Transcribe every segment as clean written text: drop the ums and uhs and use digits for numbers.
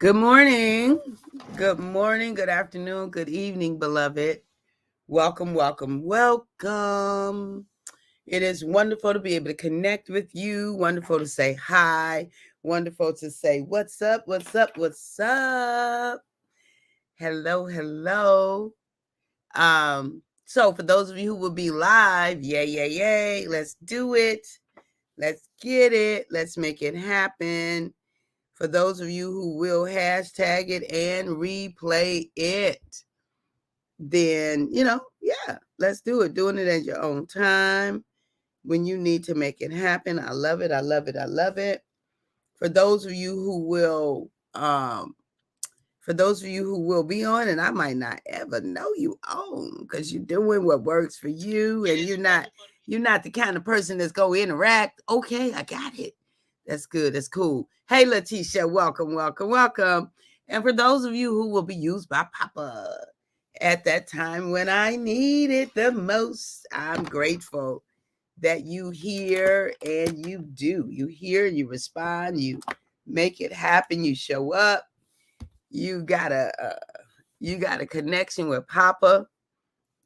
Good morning. Good morning, good afternoon, good evening, beloved. Welcome, welcome, welcome. It is wonderful to be able to connect with you. Wonderful to say hi. Wonderful to say, what's up, what's up, what's up? Hello, hello. So for those of you who will be live, yay, yay, yay. Let's do it. Let's get it. Let's make it happen. For those of you who will hashtag it and replay it, then, yeah, let's do it. Doing it at your own time when you need to make it happen. I love it. I love it. I love it. For those of you who will, be on, and I might not ever know you on because you're doing what works for you, and you're not the kind of person that's go interact. Okay, I got it. That's good. That's cool. Hey, Letitia, welcome, welcome, welcome. And for those of you who will be used by Papa at that time when I need it the most, I'm grateful that you hear and you do. You hear, you respond, you make it happen, you show up. You got a connection with Papa,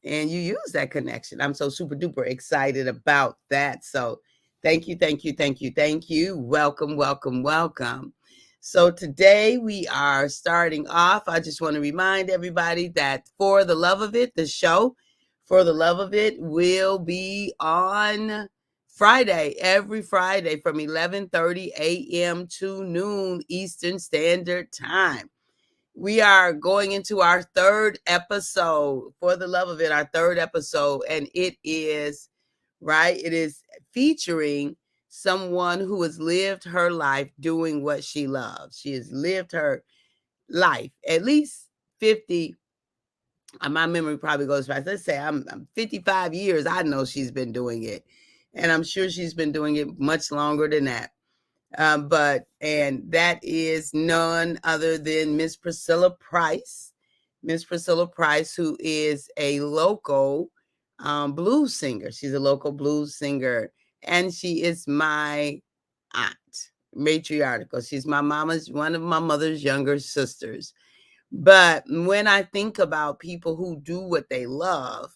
and you use that connection. I'm so super duper excited about that. So thank you, thank you, thank you, thank you. Welcome, welcome, welcome. So today we are starting off. I just want to remind everybody that For the Love of It, the show For the Love of It will be on Friday, every Friday from 11:30 a.m. to noon Eastern Standard Time. We are going into our third episode, For the Love of It, our third episode, and it is featuring someone who has lived her life doing what she loves. She has lived her life at least 50. My memory probably goes back. Let's say I'm 55 years. I know she's been doing it, and I'm sure she's been doing it much longer than that. And that is none other than Miss Priscilla Price. Miss Priscilla Price, who is a local blues singer. She's a local blues singer, and she is my aunt, matriarchal. She's one of my mother's younger sisters. But when I think about people who do what they love,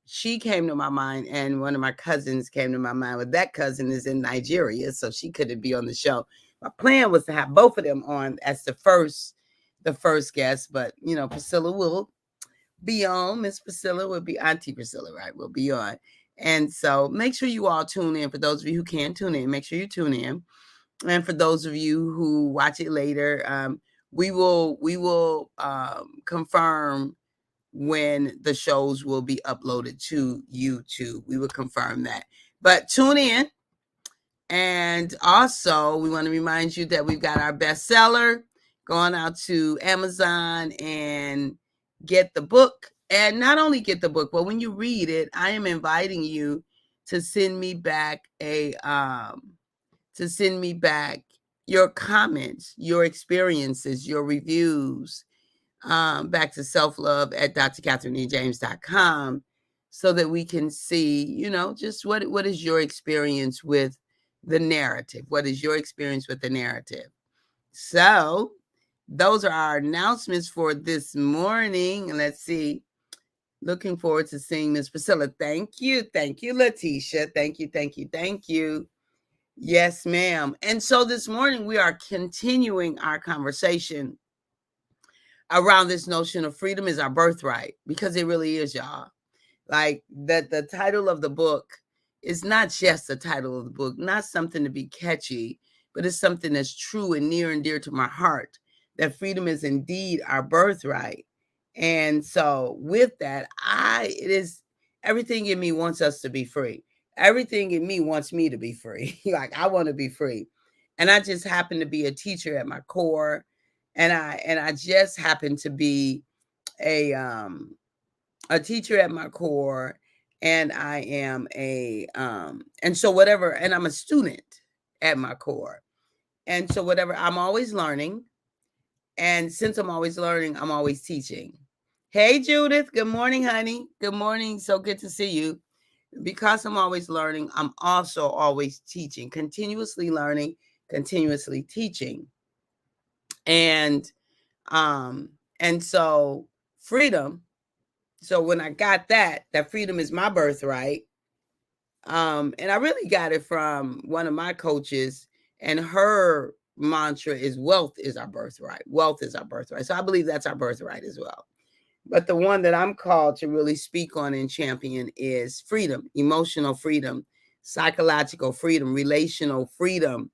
she came to my mind, and one of my cousins came to my mind. But that cousin is in Nigeria, so she couldn't be on the show. My plan was to have both of them on as the first guest, but Priscilla will be on. Miss Priscilla will be Auntie Priscilla, right? Will be on. And so make sure you all tune in. For those of you who can tune in, make sure you tune in. And for those of you who watch it later, we will confirm when the shows will be uploaded to YouTube. We will confirm that. But tune in. And also, we want to remind you that we've got our bestseller. Going out to Amazon and get the book. And not only get the book, but when you read it, I am inviting you to send me back your comments, your experiences, your reviews, back to self-love at drkatherinejames.com, so that we can see, just what is your experience with the narrative? What is your experience with the narrative? So those are our announcements for this morning. And let's see. Looking forward to seeing Miss Priscilla. Thank you. Thank you, Letitia. Thank you. Thank you. Thank you. Yes, ma'am. And so this morning we are continuing our conversation around this notion of freedom is our birthright, because it really is, y'all. Like that, the title of the book is not just the title of the book, not something to be catchy, but it's something that's true and near and dear to my heart, that freedom is indeed our birthright. And so with that, it is everything in me wants us to be free. Everything in me wants me to be free. Like I want to be free. And I just happen to be a teacher at my core. And I just happen to be a teacher at my core, and I am and I'm a student at my core. And so whatever, I'm always learning. And since I'm always learning, I'm always teaching. Hey, Judith. Good morning, honey. Good morning. So good to see you. Because I'm always learning, I'm also always teaching, continuously learning, continuously teaching. And so freedom. So when I got that freedom is my birthright. And I really got it from one of my coaches, and her mantra is wealth is our birthright. Wealth is our birthright. So I believe that's our birthright as well. But the one that I'm called to really speak on and champion is freedom, emotional freedom, psychological freedom, relational freedom,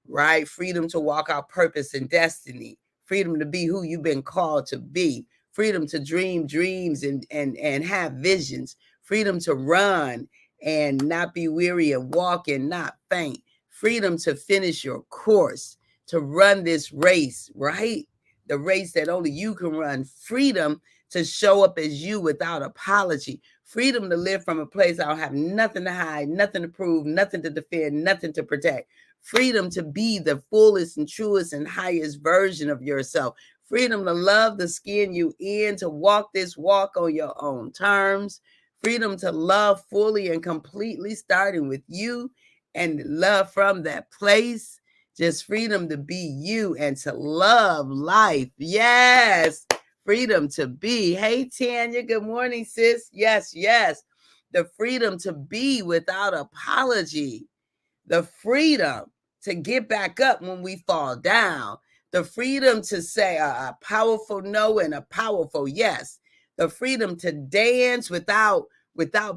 right? Freedom to walk out purpose and destiny, freedom to be who you've been called to be, freedom to dream dreams and have visions, freedom to run and not be weary and walk and not faint, freedom to finish your course, to run this race, right? The race that only you can run, freedom to show up as you without apology, freedom to live from a place I don't have nothing to hide, nothing to prove, nothing to defend, nothing to protect, freedom to be the fullest and truest and highest version of yourself, freedom to love the skin you in, to walk this walk on your own terms, freedom to love fully and completely, starting with you, and love from that place. Just freedom to be you and to love life. Yes. Freedom to be. Hey, Tanya. Good morning, sis. Yes, yes. The freedom to be without apology. The freedom to get back up when we fall down. The freedom to say a powerful no and a powerful yes. The freedom to dance without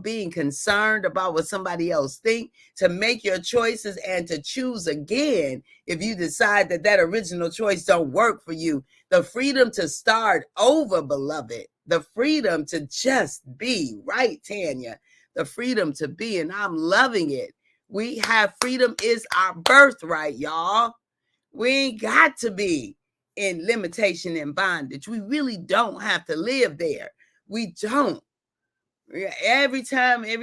being concerned about what somebody else think, to make your choices and to choose again if you decide that original choice don't work for you. The freedom to start over, beloved. The freedom to just be, right, Tanya? The freedom to be, and I'm loving it. We have freedom is our birthright, y'all. We ain't got to be in limitation and bondage. We really don't have to live there. We don't. Every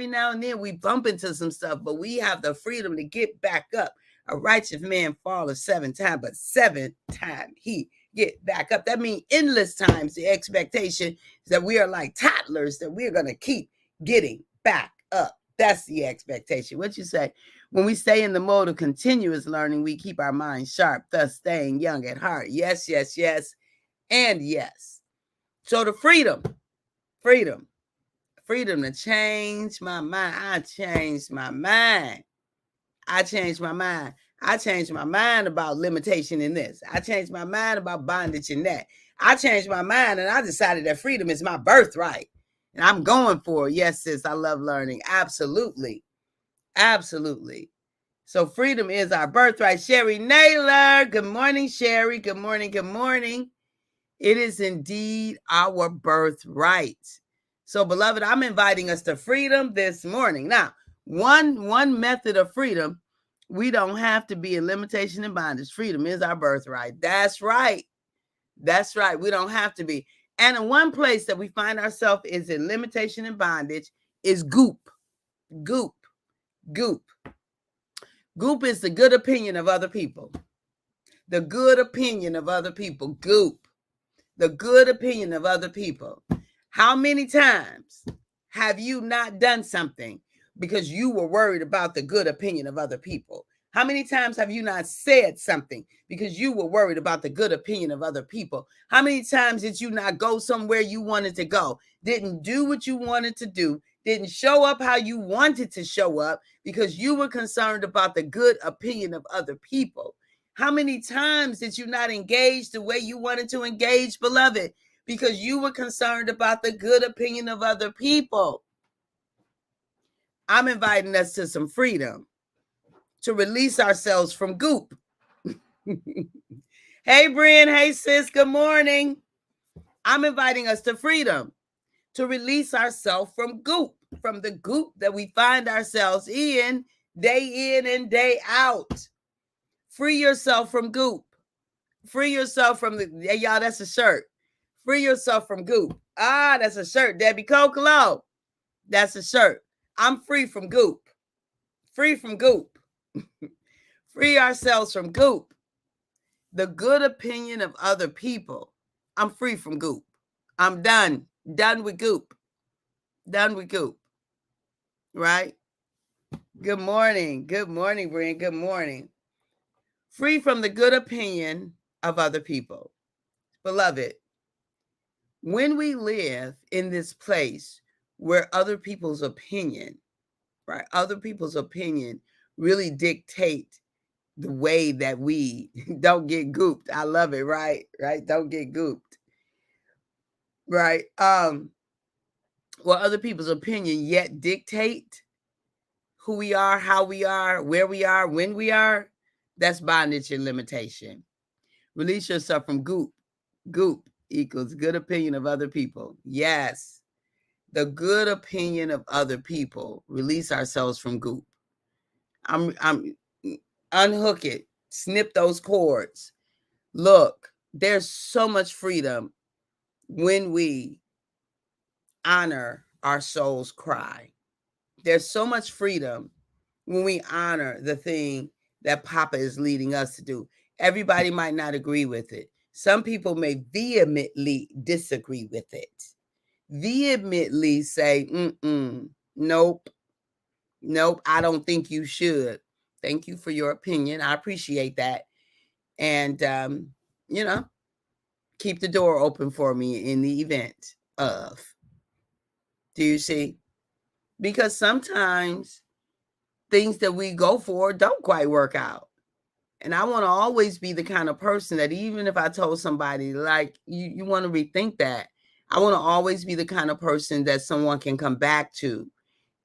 now and then we bump into some stuff, but we have the freedom to get back up. A righteous man falleth 7 times, but 7 times he get back up. That means endless times the expectation is that we are like toddlers, that we're going to keep getting back up. That's the expectation. What you say? When we stay in the mode of continuous learning, we keep our minds sharp, thus staying young at heart. Yes, yes, yes, and yes. So the freedom to change my mind. I changed my mind. I changed my mind. I changed my mind about limitation in this. I changed my mind about bondage in that. I changed my mind and I decided that freedom is my birthright. And I'm going for it. Yes, sis, I love learning. Absolutely. Absolutely. So freedom is our birthright. Sherry Naylor. Good morning, Sherry. Good morning. Good morning. It is indeed our birthright. So, beloved, I'm inviting us to freedom this morning. Now, one method of freedom, we don't have to be in limitation and bondage. Freedom is our birthright. That's right. That's right. We don't have to be. And in one place that we find ourselves is in limitation and bondage is GOOP. GOOP. GOOP. GOOP is the good opinion of other people. The good opinion of other people. GOOP. The good opinion of other people. How many times have you not done something because you were worried about the good opinion of other people? How many times have you not said something because you were worried about the good opinion of other people? How many times did you not go somewhere you wanted to go, didn't do what you wanted to do, didn't show up how you wanted to show up because you were concerned about the good opinion of other people? How many times did you not engage the way you wanted to engage, beloved, because you were concerned about the good opinion of other people? I'm inviting us to some freedom, to release ourselves from GOOP. Hey, Brian. Hey, sis. Good morning. I'm inviting us to freedom, to release ourselves from GOOP, from the GOOP that we find ourselves in and day out. Free yourself from GOOP. Free yourself from y'all, that's a shirt. Free yourself from GOOP. Ah, that's a shirt. Debbie Kokolo. That's a shirt. I'm free from GOOP. Free from GOOP. Free ourselves from GOOP. The good opinion of other people. I'm free from GOOP. I'm done. Done with GOOP. Done with GOOP. Right? Good morning. Good morning, Brian. Good morning. Free from the good opinion of other people. Beloved, when we live in this place where other people's opinion, right, other people's opinion really dictate the way that we don't get gooped. I love it, right? Right? Don't get gooped. Right? Well, other people's opinion yet dictate who we are, how we are, where we are, when we are. That's bondage and limitation. Release yourself from goop. Goop equals good opinion of other people. Yes. The good opinion of other people. Release ourselves from goop. I'm unhook it. Snip those cords. Look, there's so much freedom when we honor our soul's cry. There's so much freedom when we honor the thing that Papa is leading us to do. Everybody might not agree with it. Some people may vehemently disagree with it. Vehemently say, nope, I don't think you should. Thank you for your opinion. I appreciate that. And, keep the door open for me in the event of. Do you see? Because sometimes things that we go for don't quite work out. And I want to always be the kind of person that even if I told somebody, like, you want to rethink that, I want to always be the kind of person that someone can come back to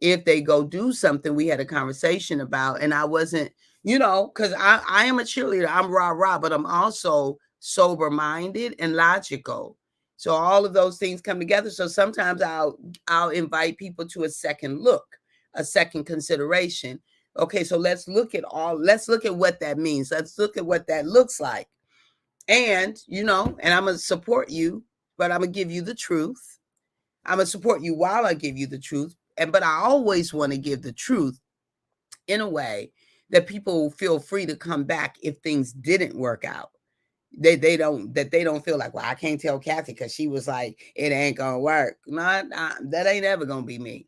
if they go do something we had a conversation about. And I wasn't, because I am a cheerleader. I'm rah-rah, but I'm also sober-minded and logical. So all of those things come together. So sometimes I'll invite people to a second look, a second consideration. Okay, so let's look at what that means. Let's look at what that looks like. And, and I'm going to support you, but I'm going to give you the truth. I'm going to support you while I give you the truth. But I always want to give the truth in a way that people feel free to come back if things didn't work out. They don't feel like, well, I can't tell Kathy because she was like, it ain't gonna work. No, that ain't ever gonna be me.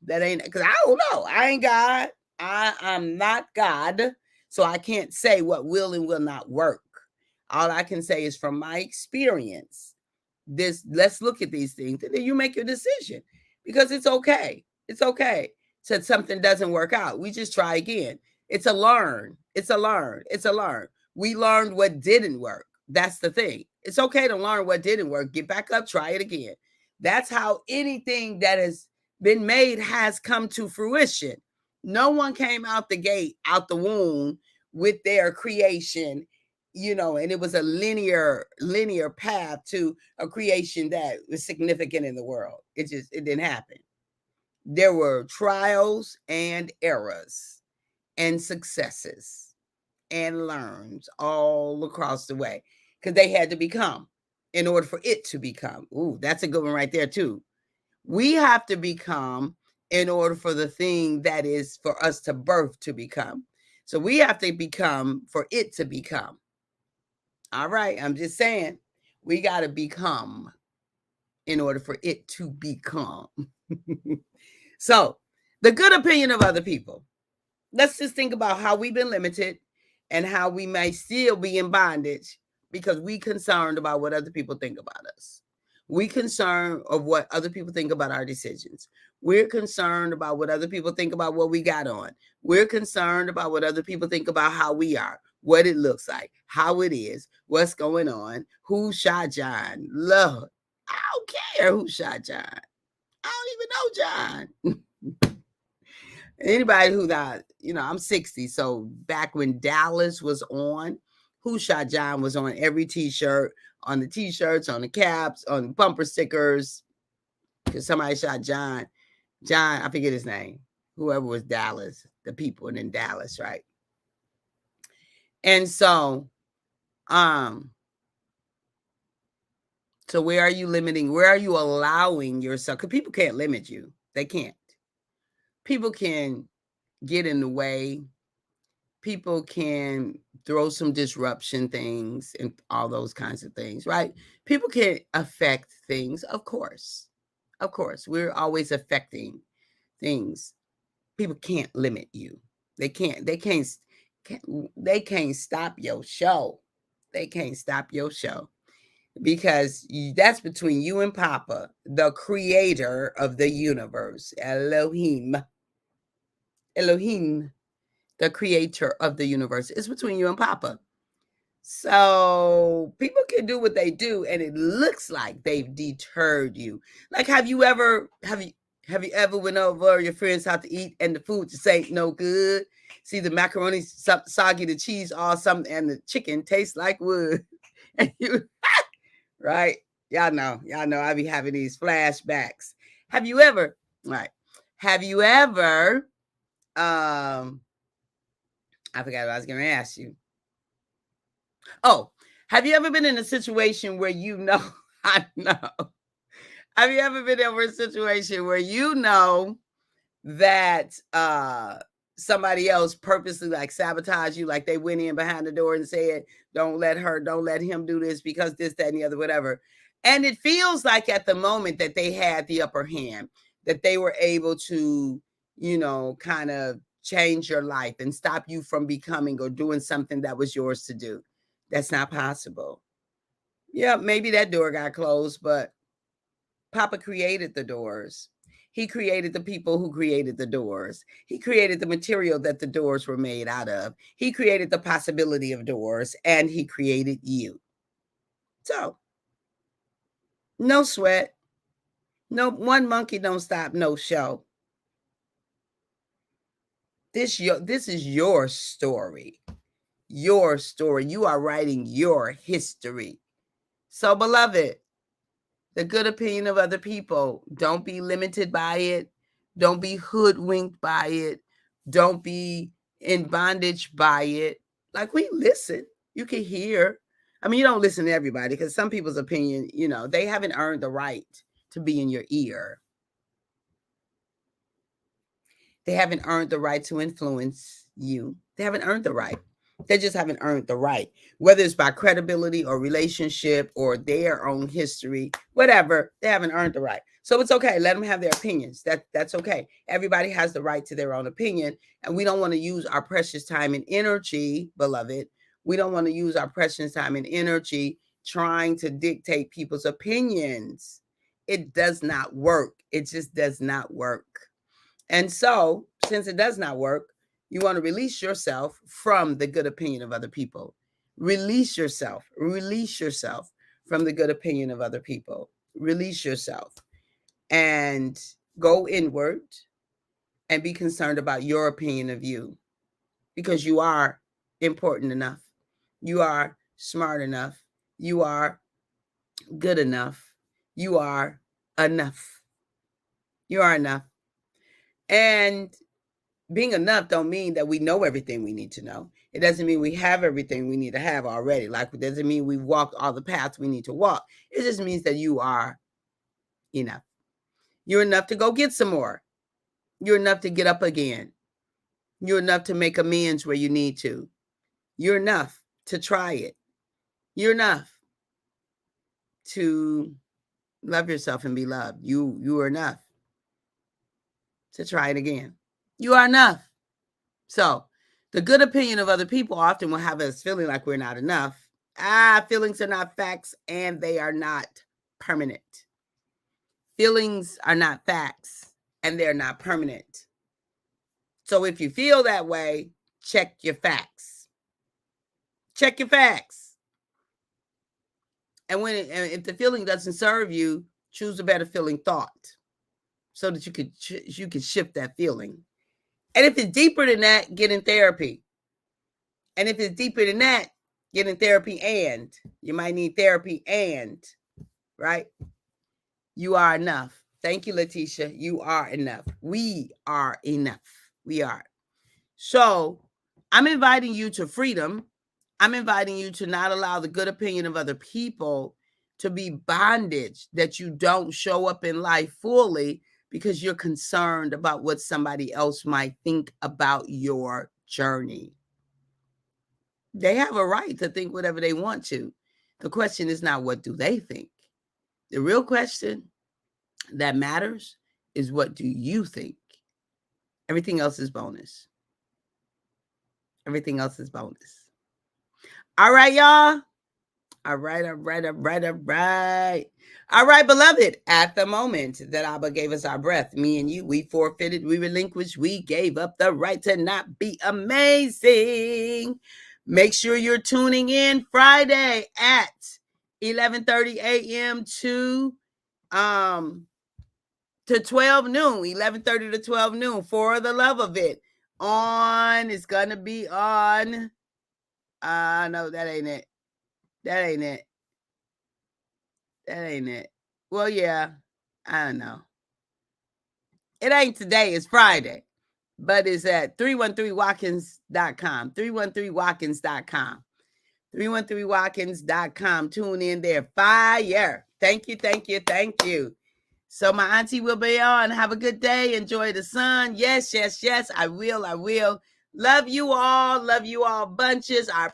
That ain't, because I don't know. I ain't God. I'm not God. So I can't say what will and will not work. All I can say is from my experience, let's look at these things and then you make your decision, because it's okay. It's okay. So something doesn't work out, we just try again. It's a learn. We learned what didn't work. That's the thing. It's okay to learn what didn't work. Get back up, try it again. That's how anything that has been made has come to fruition. No one came out the gate, out the womb with their creation, and it was a linear path to a creation that was significant in the world. It didn't happen. There were trials and errors and successes and learns all across the way, because they had to become in order for it to become. Ooh, that's a good one right there too. We have to become in order for the thing that is for us to birth to become. So we have to become for it to become. All right, I'm just saying, we got to become in order for it to become. So, the good opinion of other people. Let's just think about how we've been limited and how we may still be in bondage because we concerned about what other people think about us. We concerned of what other people think about our decisions. We're concerned about what other people think about what we got on. We're concerned about what other people think about how we are, what it looks like, how it is, what's going on, who shot John. Lord, I don't care who shot John. I don't even know John. Anybody who that, I'm 60. So back when Dallas was on, Who Shot John was on every t-shirt, on the t-shirts, on the caps, on bumper stickers. Because somebody shot John, I forget his name. Whoever was Dallas, the people in Dallas, right? And so, so where are you limiting? Where are you allowing yourself? Because people can't limit you. They can't. People can get in the way. People can throw some disruption things and all those kinds of things, right? People can affect things, of course. Of course, we're always affecting things. People can't limit you. They can't stop your show. They can't stop your show because that's between you and Papa, the creator of the universe. Elohim. Elohim, the creator of the universe. It's between you and Papa. So people can do what they do, and it looks like they've deterred you. Like, have you ever went over your friend's house to eat and the food just ain't no good? See the macaroni soggy, the cheese all something, and the chicken tastes like wood. And you, right? Y'all know I be having these flashbacks. Have you ever, right? Have you ever, I forgot what I was going to ask you. Oh, have you ever been in a situation where you know, I know. Have you ever been in a situation where you know that somebody else purposely like sabotage you, like they went in behind the door and said, don't let him do this because this, that, and the other, whatever. And it feels like at the moment that they had the upper hand, that they were able to, kind of change your life and stop you from becoming or doing something that was yours to do. That's not possible. Yeah, maybe that door got closed, but Papa created the doors. He created the people who created the doors. He created the material that the doors were made out of. He created the possibility of doors, and he created you. So, no sweat. No, one monkey don't stop no show. This is your story. Your story. You are writing your history. So, beloved, the good opinion of other people, don't be limited by it. Don't be hoodwinked by it. Don't be in bondage by it. Like, we listen. You can hear. I mean, you don't listen to everybody because some people's opinion, they haven't earned the right to be in your ear. They haven't earned the right to influence you. They haven't earned the right. They just haven't earned the right, whether it's by credibility or relationship or their own history, whatever. They haven't earned the right. So it's okay. Let them have their opinions. That's okay. Everybody has the right to their own opinion. And we don't want to use our precious time and energy, beloved. We don't want to use our precious time and energy trying to dictate people's opinions. It does not work. It just does not work. And so, since it does not work, you want to release yourself from the good opinion of other people. Release yourself from the good opinion of other people. Release yourself and go inward and be concerned about your opinion of you, because you are important enough. You are smart enough. You are good enough. You are enough. You are enough. And being enough don't mean that we know everything we need to know. It doesn't mean we have everything we need to have already. Like, it doesn't mean we've walked all the paths we need to walk. It just means that you are enough. You're enough to go get some more. You're enough to get up again. You're enough to make amends where you need to. You're enough to try it. You're enough to love yourself and be loved. You are enough to try it again. You are enough. So, the good opinion of other people often will have us feeling like we're not enough. Feelings are not facts, and they are not permanent. Feelings are not facts, and they're not permanent. So if you feel that way, check your facts. Check your facts. And if the feeling doesn't serve you, choose a better feeling thought so that you could shift that feeling. And if it's deeper than that, get in therapy. And if it's deeper than that, get in therapy, and you might need therapy, and right? You are enough. Thank you, Letitia. You are enough. We are enough. We are. So I'm inviting you to freedom. I'm inviting you to not allow the good opinion of other people to be bondage, that you don't show up in life fully because you're concerned about what somebody else might think about your journey. They have a right to think whatever they want to. The question is not what do they think. The real question that matters is what do you think? Everything else is bonus. Everything else is bonus. All right, y'all. All right, all right, all right, all right. All right, beloved, at the moment that Abba gave us our breath, me and you, we forfeited, we relinquished, we gave up the right to not be amazing. Make sure you're tuning in Friday at 11:30 a.m. to 12 noon, 11:30 to 12 noon, for the love of it. It's gonna be on. No, that ain't it. That ain't it. That ain't it. Well, yeah, I don't know. It ain't today, it's Friday. But it's at 313watkins.com. 313watkins.com. 313watkins.com. Tune in there. Fire. Thank you, thank you, thank you. So my auntie will be on. Have a good day. Enjoy the sun. Yes, yes, yes. I will. I will. Love you all. Love you all bunches. I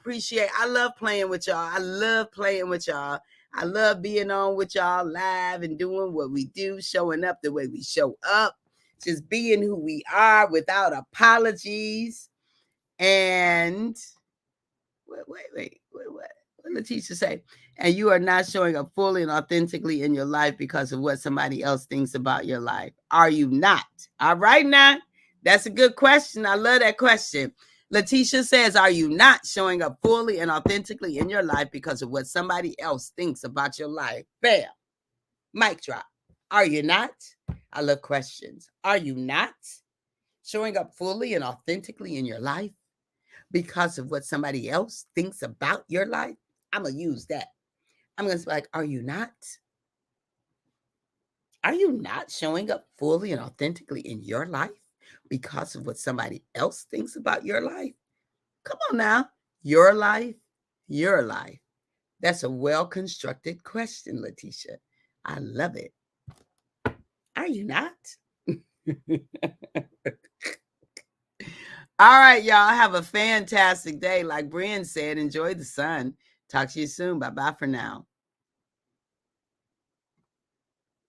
love playing with y'all. I love playing with y'all. I love being on with y'all live and doing what we do, showing up the way we show up, just being who we are without apologies. And wait. What did the teacher say? And you are not showing up fully and authentically in your life because of what somebody else thinks about your life. Are you not? All right, now. That's a good question. I love that question. Letitia says, are you not showing up fully and authentically in your life because of what somebody else thinks about your life? Bam. Mic drop. Are you not? I love questions. Are you not showing up fully and authentically in your life because of what somebody else thinks about your life? I'm going to use that. I'm going to be like, are you not? Are you not showing up fully and authentically in your life because of what somebody else thinks about your life? Come on now. Your life, your life. That's a well-constructed question, Letitia. I love it. Are you not? All right, y'all. Have a fantastic day. Like Brian said, enjoy the sun. Talk to you soon. Bye-bye for now.